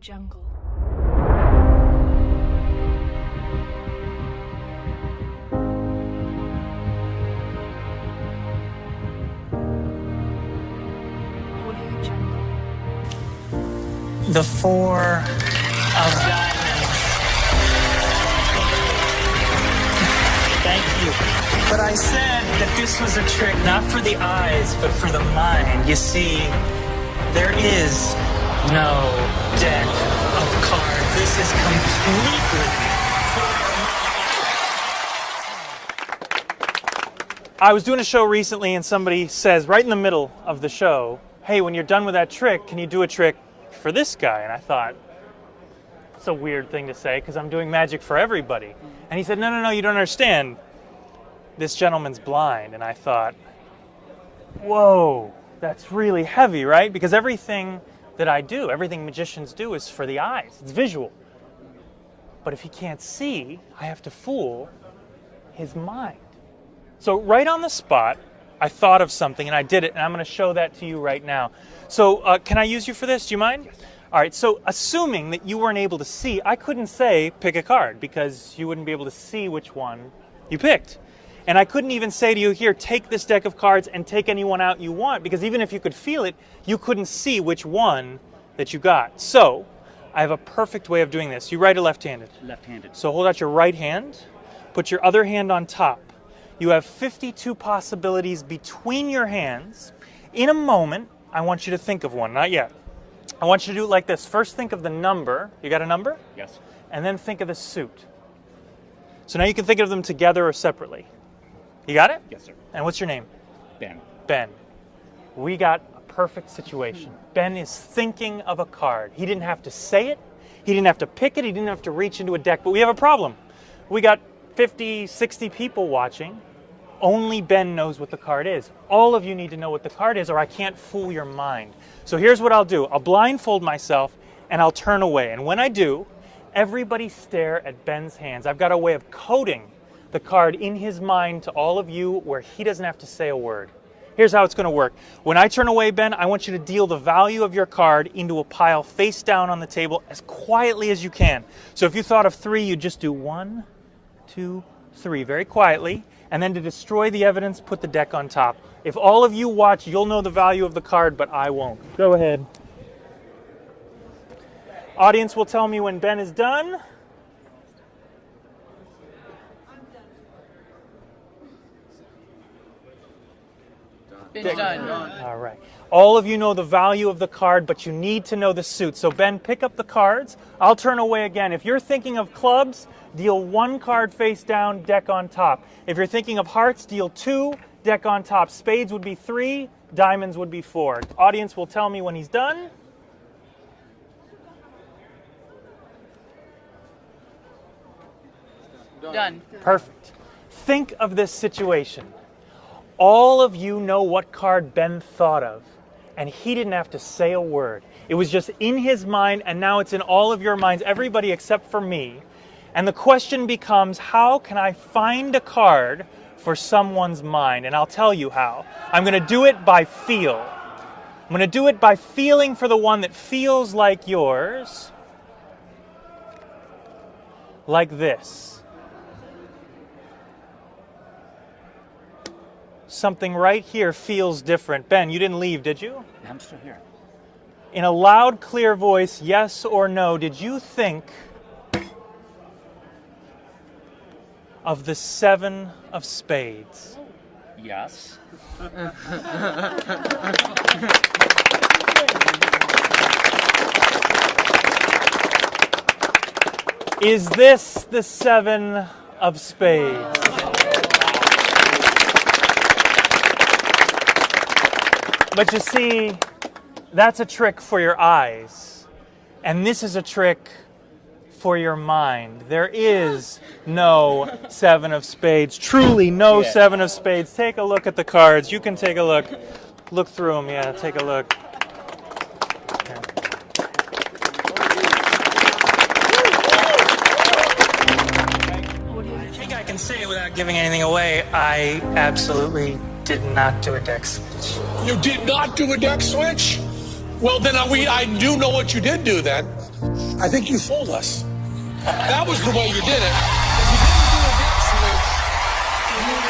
Jungle. Audio Jungle. The four of diamonds. Thank you. But I said that this was a trick not for the eyes, but for the mind. You see, there is no deck of cards. This is completely for your mind. I was doing a show recently and somebody says right in the middle of the show, hey, when you're done with that trick, can you do a trick for this guy? And I thought, it's a weird thing to say because I'm doing magic for everybody. And he said, no, you don't understand. This gentleman's blind. And I thought, whoa, that's really heavy, right? Because everything that I do, everything magicians do is for the eyes. It's visual. But if he can't see, I have to fool his mind. So right on the spot, I thought of something and I did it, and I'm going to show that to you right now. So can I use you for this? Do you mind? Yes. All right, so assuming that you weren't able to see, I couldn't say pick a card because you wouldn't be able to see which one you picked. And I couldn't even say to you, here, take this deck of cards and take anyone out you want, because even if you could feel it, you couldn't see which one that you got. So I have a perfect way of doing this. You right or left-handed? Left-handed. So hold out your right hand, put your other hand on top. You have 52 possibilities between your hands. In a moment, I want you to think of one. Not yet. I want you to do it like this. First, think of the number. You got a number? Yes. And then think of the suit. So now you can think of them together or separately. You got it? Yes, sir. And what's your name? Ben. Ben. We got a perfect situation. Ben is thinking of a card. He didn't have to say it. He didn't have to pick it. He didn't have to reach into a deck. But we have a problem. We got 50, 60 people watching. Only Ben knows what the card is. All of you need to know what the card is, or I can't fool your mind. So here's what I'll do. I'll blindfold myself, and I'll turn away. And when I do, everybody stare at Ben's hands. I've got a way of coding the card in his mind to all of you where he doesn't have to say a word. Here's how it's going to work. When I turn away, Ben, I want you to deal the value of your card into a pile face down on the table as quietly as you can. So if you thought of 3, you just do 1, 2, 3, very quietly. And then to destroy the evidence, put the deck on top. If all of you watch, you'll know the value of the card, but I won't. Go ahead. Audience will tell me when Ben is done. Ben's done. All right. All of you know the value of the card, but you need to know the suit. So Ben, pick up the cards. I'll turn away again. If you're thinking of clubs, deal 1 card face down, deck on top. If you're thinking of hearts, deal 2, deck on top. Spades would be 3, diamonds would be 4. Audience will tell me when he's done. Done. Perfect. Think of this situation. All of you know what card Ben thought of, and he didn't have to say a word. It was just in his mind, and now it's in all of your minds, everybody except for me. And the question becomes, how can I find a card for someone's mind? And I'll tell you how. I'm going to do it by feel. I'm going to do it by feeling for the one that feels like yours. Like this. Something right here feels different. Ben, you didn't leave, did you? I'm still here. In a loud, clear voice, yes or no, did you think of the 7 of spades? Yes. Is this the 7 of spades? But you see, that's a trick for your eyes. And this is a trick for your mind. There is no 7 of spades. Truly no 7 of spades. Take a look at the cards. You can take a look. Look through them. Yeah, take a look. I think I can say it without giving anything away. I absolutely did not do a deck switch. You did not do a deck switch? Well, then I do know what you did do then. I think you fooled us. That was the way you did it. You didn't do a dip switch.